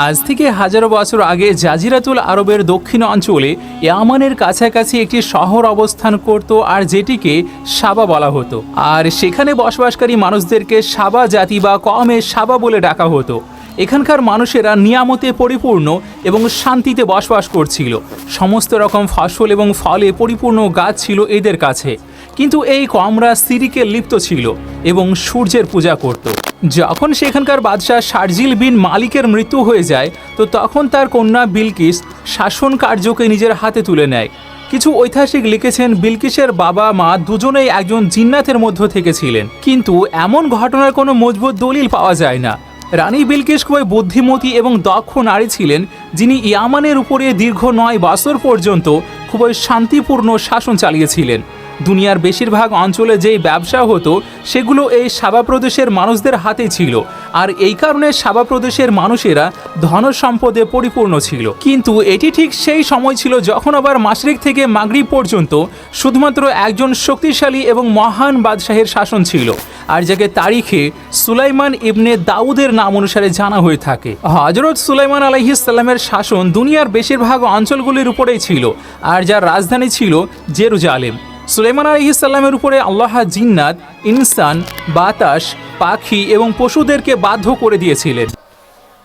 আজ থেকে হাজারো বছর আগে জাজিরাতুল আরবের দক্ষিণ অঞ্চলে ইয়ামানের কাছাকাছি একটি শহর অবস্থান করত, আর যেটিকে সাবা বলা হতো। আর সেখানে বসবাসকারী মানুষদেরকে সাবা জাতি বা কমে সাবা বলে ডাকা হতো। এখানকার মানুষেরা নিয়ামতে পরিপূর্ণ এবং শান্তিতে বসবাস করছিল। সমস্ত রকম ফসল এবং ফলে পরিপূর্ণ গাছ ছিল এদের কাছে। কিন্তু এই কমরা সিরিকে লিপ্ত ছিল এবং সূর্যের পূজা করত। যখন সেখানকার বাদশাহ শারজিল বিন মালিকের মৃত্যু হয়ে যায়, তো তখন তার কন্যা বিলকিস শাসন কার্যকে নিজের হাতে তুলে নেয়। কিছু ঐতিহাসিক লিখেছেন বিলকিসের বাবা মা দুজনেই একজন জিন্নাতের মধ্য থেকে ছিলেন, কিন্তু এমন ঘটনার কোনো মজবুত দলিল পাওয়া যায় না। রানী বিলকিস খুবই বুদ্ধিমতী এবং দক্ষ নারী ছিলেন, যিনি ইয়ামানের উপরে দীর্ঘ 9 বছর পর্যন্ত খুবই শান্তিপূর্ণ শাসন চালিয়েছিলেন। দুনিয়ার বেশিরভাগ অঞ্চলে যেই ব্যবসা হতো সেগুলো এই সাবা প্রদেশের মানুষদের হাতে ছিল, আর এই কারণে সাবা প্রদেশের মানুষেরা ধন সম্পদে পরিপূর্ণ ছিল। কিন্তু এটি ঠিক সেই সময় ছিল যখন আবার মাশরিক থেকে মাগরিব পর্যন্ত শুধুমাত্র একজন শক্তিশালী এবং মহান বাদশাহের শাসন ছিল, আর যাকে তারিখে সুলাইমান ইবনে দাউদের নাম অনুসারে জানা হয়ে থাকে। হযরত সুলাইমান আলাইহিস সালামের শাসন দুনিয়ার বেশিরভাগ অঞ্চলগুলির উপরেই ছিল, আর যার রাজধানী ছিল জেরুজালেম। সুলাইমান আলাইহিস সালামের উপরে আল্লাহ জিন্নাত, ইনসান, বাতাস, পাখি এবং পশুদেরকে বাধ্য করে দিয়েছিলেন।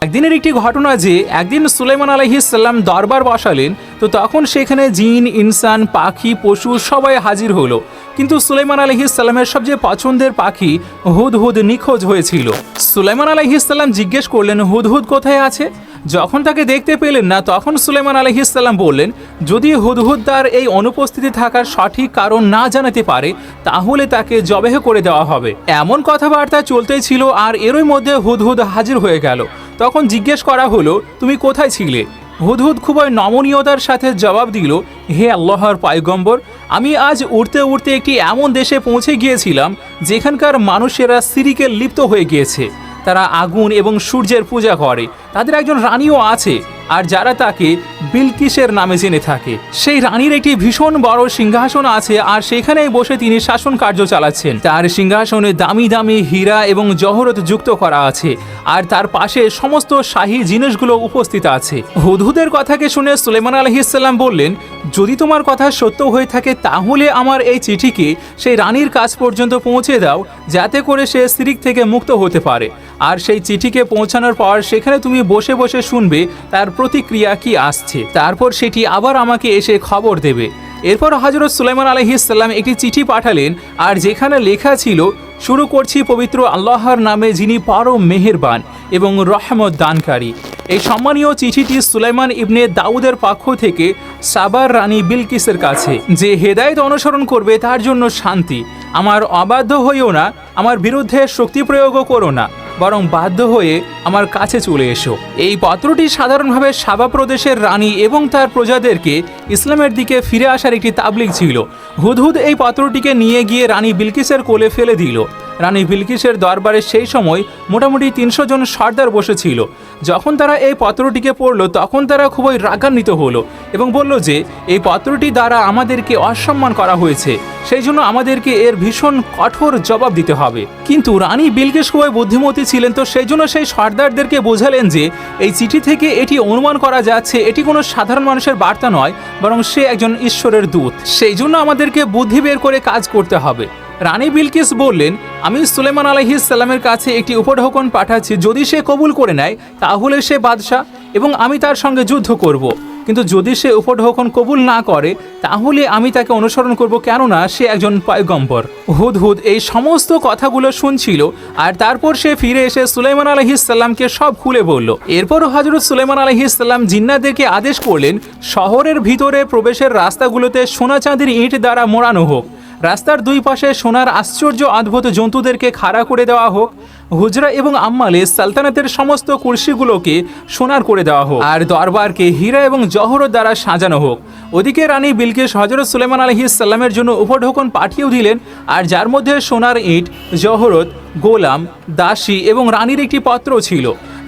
একদিনের একটি ঘটনা যে একদিন সুলাইমান আলাইহিস সালাম দরবার বসালেন, তো তখন সেখানে জিন, ইনসান, পাখি, পশু সবাই হাজির হলো। কিন্তু সুলাইমান আলাইহিস সালামের সবচেয়ে পছন্দের পাখি হুদহুদ নিখোঁজ হয়েছিল। সুলাইমান আলাইহিস সালাম জিজ্ঞেস করলেন, হুদহুদ কোথায় আছে? যখন তাকে দেখতে পেলেন না, তখন সুলাইমান আলাইহিস সালাম বললেন, যদি হুদহুদ তার এই অনুপস্থিতি থাকার সঠিক কারণ না জানাতে পারে, তাহলে তাকে জবেহ করে দেওয়া হবে। এমন কথাবার্তা চলতেই ছিল, আর এরই মধ্যে হুদহুদ হাজির হয়ে গেল। তখন জিজ্ঞেস করা হলো, তুমি কোথায় ছিলে? হুদহুদ খুবই নমনীয়তার সাথে জবাব দিল, হে আল্লাহর পয়গম্বর, আমি আজ উড়তে উড়তে একটি এমন দেশে পৌঁছে গিয়েছিলাম যেখানকার মানুষেরা সিরিকে লিপ্ত হয়ে গিয়েছে। তারা আগুন এবং সূর্যের পূজা করে। তাদের একজন রানীও আছে, আর যারা তাকে বিলকিসের নামে জেনে থাকে। সেই রানীর একটি ভীষণ বড় সিংহাসন আছে, আর সেখানেই বসে তিনি শাসন কার্য চালাচ্ছেন। তার সিংহাসনে দামি দামি হীরা এবং জহরত যুক্ত করা আছে, আর তার পাশে সমস্ত শাহী জিনিসগুলো উপস্থিত আছে। হুদহুদের কথাকে শুনে সুলাইমান আলাইহিস সালাম বললেন, যদি তোমার কথা সত্য হয়ে থাকে, তাহলে আমার এই চিঠিকে সেই রানীর কাছ পর্যন্ত পৌঁছে দাও, যাতে করে সে সিরিক থেকে মুক্ত হতে পারে। আর সেই চিঠিকে পৌঁছানোর পর সেখানে তুমি বসে বসে শুনবে তার প্রতিক্রিয়া কি আসছে। তারপর সেটি আবার আমাকে এসে খবর দেবে। এরপর হযরত সুলাইমান আলাইহিস সালাম একটি চিঠি পাঠালেন, আর যেখানে লেখা ছিল, শুরু করছি পবিত্র আল্লাহর নামে, যিনি পরম মেহেরবান এবং রহমত দানকারী। এই সম্মানীয় চিঠিটি সুলাইমান ইবনে দাউদের পক্ষ থেকে সাবার রানী বিলকিসের কাছে। যে হেদায়েত অনুসরণ করবে তার জন্য শান্তি। আমার অবাধ্য হইও না, আমার বিরুদ্ধে শক্তি প্রয়োগও করো না, বরং বাধ্য হয়ে আমার কাছে চলে এসো। এই পত্রটি সাধারণভাবে সাবা প্রদেশের রানী এবং তার প্রজাদেরকে ইসলামের দিকে ফিরে আসার একটি তাবলিগ ছিল। হুদহুদ এই পত্রটিকে নিয়ে গিয়ে রানী বিলকিসের কোলে ফেলে দিল। রানী বিলকিসের দরবারে সেই সময় মোটামুটি 300 জন সর্দার বসেছিল। যখন তারা এই পত্রটিকে পড়ল, তখন তারা খুবই রাগান্বিত হলো এবং বলল যে এই পত্রটি দ্বারা আমাদেরকে অসম্মান করা হয়েছে, সেই জন্য আমাদেরকে এর ভীষণ কঠোর জবাব দিতে হবে। কিন্তু রানী বিলকিস খুবই বুদ্ধিমতী ছিলেন, তো সেই জন্য সেই সর্দারদেরকে বোঝালেন যে এই চিঠি থেকে এটি অনুমান করা যাচ্ছে এটি কোনো সাধারণ মানুষের বার্তা নয়, বরং সে একজন ঈশ্বরের দূত। সেই জন্য আমাদেরকে বুদ্ধি বের করে কাজ করতে হবে। রানী বিলকিস বললেন, আমি সুলাইমান আলাইহিস সালামের কাছে একটি উপঢৌকন পাঠাচ্ছি, যদি সে কবুল করে নেয় তাহলে সে বাদশাহ এবং আমি তার সঙ্গে যুদ্ধ করব। কিন্তু যদি সে উপঢৌকন কবুল না করে, তাহলে আমি তাকে অনুসরণ করব, কেননা সে একজন পয়গম্বর। হুদহুদ এই সমস্ত কথাগুলো শুনছিল, আর তারপর সে ফিরে এসে সুলাইমান আলাইহিস সালামকে সব খুলে বলল। এরপর হযরত সুলাইমান আলাইহিস সালাম জিন্নাতদেরকে আদেশ করলেন, শহরের ভিতরে প্রবেশের রাস্তাগুলোতে সোনা চাঁদির ইট দ্বারা মোড়ানো হোক। রাস্তার দুই পাশে সোনার আশ্চর্য অদ্ভুত জন্তুদেরকে খাড়া করে দেওয়া হোক। হুজরা এবং আম্মালে সালতানাতের সমস্ত কুরসিগুলোকে সোনার করে দেওয়া হোক, আর দরবারকে হীরা এবং জহরত দ্বারা সাজানো হোক। ওদিকে রানী বিলকিস হযরত সুলাইমান আলাইহিস সালামের জন্য উপঢৌকন পাঠিয়েও দিলেন, আর যার মধ্যে সোনার ইট, জহরত, গোলাম, দাসী এবং রানীর একটি পত্র ছিল।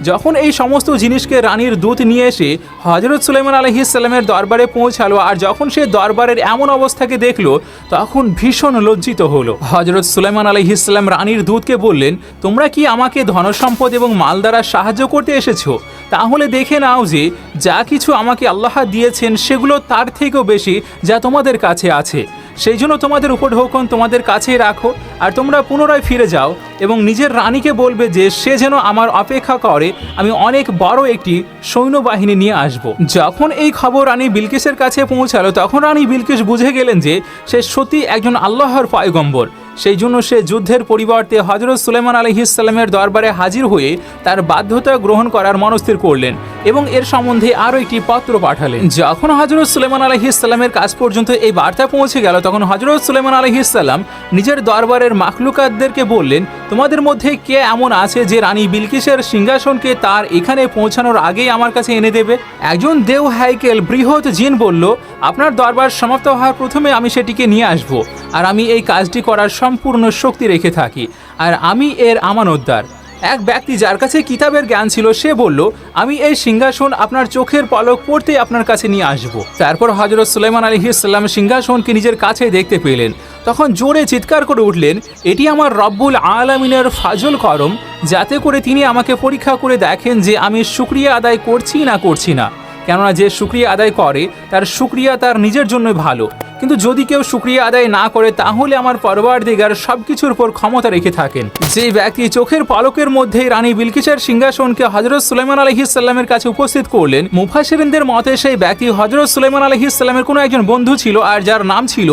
যখন এই সমস্ত জিনিসকে রানীর দূত নিয়ে এসে হজরত সুলাইমান আলাইহিসসালামের দরবারে পৌঁছালো, আর যখন সে দরবারের এমন অবস্থাকে দেখলো তখন ভীষণ লজ্জিত হলো। হজরত সুলাইমান আলাইহিসসালাম রানীর দূতকে বললেন, তোমরা কি আমাকে ধনসম্পদ এবং মাল দ্বারা সাহায্য করতে এসেছো? তাহলে দেখে নাও যে যা কিছু আমাকে আল্লাহ দিয়েছেন সেগুলো তার থেকেও বেশি যা তোমাদের কাছে আছে। সেই জন্য তোমাদের উপঢৌকন তোমাদের কাছেই রাখো, আর তোমরা পুনরায় ফিরে যাও এবং নিজের রানীকে বলবে যে সে যেন আমার অপেক্ষা করে, আমি অনেক বড় একটি সৈন্যবাহিনী নিয়ে আসব। যখন এই খবর রানী বিলকিসের কাছে পৌঁছালো তখন রানী বিলকিস বুঝে গেলেন যে সে সত্যি একজন আল্লাহর পয়গম্বর। সেই জন্য সে যুদ্ধের পরিবর্তে হজরত সুলাইমান আলাইহিসসালামের দরবারে হাজির হয়ে তার বাধ্যতা গ্রহণ করার মনস্থির করলেন এবং এর সম্বন্ধে আরও একটি পত্র পাঠালেন। যখন হজরত সুলাইমান আলাইহিসসালামের কাছ পর্যন্ত এই বার্তা পৌঁছে গেল তখন হজরত সুলাইমান আলাইহিসসালাম নিজের দরবারের মাখলুকাতদেরকে বললেন, তোমাদের মধ্যে কে এমন আছে যে রানী বিলকিসের সিংহাসনকে তার এখানে পৌঁছানোর আগেই আমার কাছে এনে দেবে? একজন দেও হাইকেল বৃহৎ জিন বলল, আপনার দরবার সমাপ্ত হওয়ার প্রথমে আমি সেটিকে নিয়ে আসব, আর আমি এই কাজটি করার সম্পূর্ণ শক্তি রেখে থাকি, আর আমি এর আমানতদার। এক ব্যক্তি যার কাছে কিতাবের জ্ঞান ছিল সে বলল, আমি এই সিংহাসন আপনার চোখের পলক পড়তেই আপনার কাছে নিয়ে আসব। তারপর হজরত সুলাইমান আলাইহিসসালাম সিংহাসনকে নিজের কাছে দেখতে পেলেন, তখন জোরে চিৎকার করে উঠলেন, এটি আমার রব্বুল আলামিনের ফাজল করম, যাতে করে তিনি আমাকে পরীক্ষা করে দেখেন যে আমি শুকরিয়া আদায় করছি না করছি না। কেননা যে শুকরিয়া আদায় করে তার শুকরিয়া তার নিজের জন্য ভালো, কিন্তু যদি কেউ শুকরিয়া আদায় না করে তাহলে আমার পরওয়ারদিগার সবকিছুর উপর ক্ষমতা রেখে থাকেন। যে ব্যক্তি চোখের পলকের মধ্যেই রানী বিলকিসের সিংহাসনকে হজরত সুলাইমান আলাইহিসসালামের কাছে উপস্থিত করলেন, মুফাসসিরিনদের মতে সেই ব্যক্তি হজরত সুলাইমান আলাইহিসসালামের কোনো একজন বন্ধু ছিল, আর যার নাম ছিল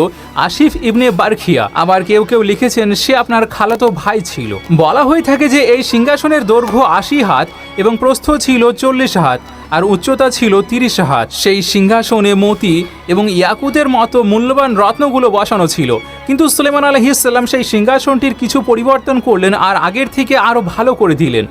আসিফ ইবনে বারখিয়া। আবার কেউ কেউ লিখেছেন সে আপনার খালাতো ভাই ছিল। বলা হয়ে থাকে যে এই সিংহাসনের দৈর্ঘ্য ৮০ হাত এবং প্রস্থ ছিল ৪০ হাত আর উচ্চতা ছিল ৩০ হাত। সেই সিংহাসনে মতি এবং ইয়াকুতের মতো মূল্যবান রত্নগুলো বসানো ছিল। কিন্তু সুলাইমান আলাইহিসসালাম সেই সিংহাসনটির কিছু পরিবর্তন করলেন আর আগের থেকে আরও ভালো করে দিলেন।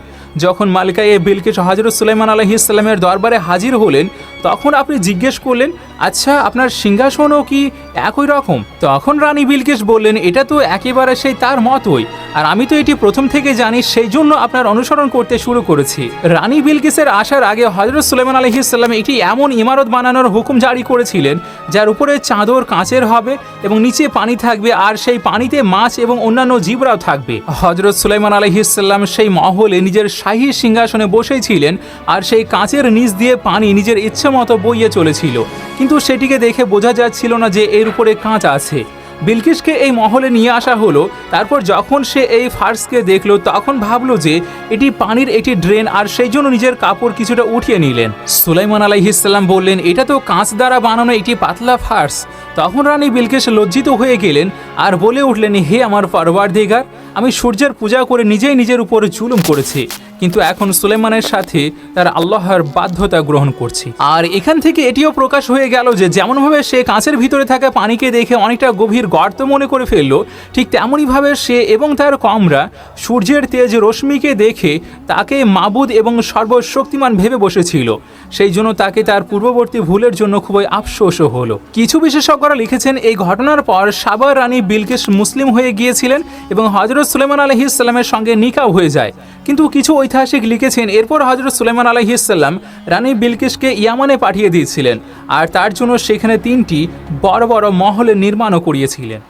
যখন মালিকায়ে বিলকিস হজরত সুলাইমান আলাইহিসসালামের দরবারে হাজির হলেন তখন আপনি জিজ্ঞেস করলেন, আচ্ছা আপনার সিংহাসনও কি একই রকম? তখন রানী বিলকিস বললেন, এটা তো একেবারে সেই তার মতোই, আর আমি তো এটি প্রথম থেকে জানি, সেই জন্য আপনার অনুসরণ করতে শুরু করেছি। রানী বিলকিসের আসার আগে হজরত সুলাইমান আলাইহিসসালাম একটি এমন ইমারত বানানোর হুকুম জারি করেছিলেন যার উপরে চাদর কাঁচের হবে এবং নিচে পানি থাকবে, আর সেই পানিতে মাছ এবং অন্যান্য জীবরাও থাকবে। হজরত সুলাইমান আলাইহিসসালাম সেই মহলে নিজের শাহী সিংহাসনে বসেই ছিলেন, আর সেই কাঁচের নিচ দিয়ে পানি নিজের ইচ্ছে মতো বইয়ে চলেছিল, কিন্তু সেটিকে দেখে বোঝা যাচ্ছিল না যে এর উপরে কাঁচ আছে। বিলকিসকে এই মহলে নিয়ে আসা হলো। তারপর যখন সে এই ফার্সকে দেখলো তখন ভাবলো যে এটি পানির একটি ড্রেন, আর সেই জন্য নিজের কাপড় কিছুটা উঠিয়ে নিলেন। সুলাইমান আলাইহিসসালাম বললেন, এটা তো কাঁচ দ্বারা বানানো একটি পাতলা ফার্স। তখন রানী বিলকিস লজ্জিত হয়ে গেলেন আর বলে উঠলেন, হে আমার পরওয়ারদিগার, আমি সূর্যের পূজা করে নিজেই নিজের উপরে জুলুম করেছি, কিন্তু এখন সুলাইমানের সাথে তার আল্লাহর বাধ্যতা গ্রহণ করছি। আর এখান থেকে এটিও প্রকাশ হয়ে গেল যে যেমনভাবে সে কাঁচের ভিতরে থাকা পানিকে দেখে অনেকটা গভীর গর্ত মনে করে ফেললো, ঠিক তেমনইভাবে সে এবং তার কমরা সূর্যের তেজ রশ্মিকে দেখে তাকে মাবুদ এবং সর্বশক্তিমান ভেবে বসেছিল। সেই জন্য তাকে তার পূর্ববর্তী ভুলের জন্য খুবই আফসোসও হলো। কিছু বিশেষজ্ঞরা লিখেছেন এই ঘটনার পর সাবার রানী বিলকিস মুসলিম হয়ে গিয়েছিলেন এবং হজরত সুলাইমান আলাইহিসসালামের সঙ্গে নিকাহ হয়ে যায়। কিন্তু কিছু ঐতিহাসিক লিখেছেন এরপর হজরত সুলাইমান আলাইহিসসালাম রানী বিলকিসকে ইয়ামানে পাঠিয়ে দিয়েছিলেন, আর তার জন্য সেখানে 3টি বড় বড় মহলের নির্মাণও করিয়েছিলেন।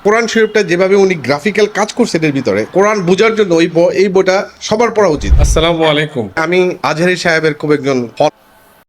কোরআন শরীফটা যেভাবে উনি গ্রাফিক্যাল কাজ করছেন এর ভিতরে, কোরআন বোঝার জন্য এই বইটা সবার পড়া উচিত। আসসালামু আলাইকুম। আমি আজহারি সাহেবের খুব একজন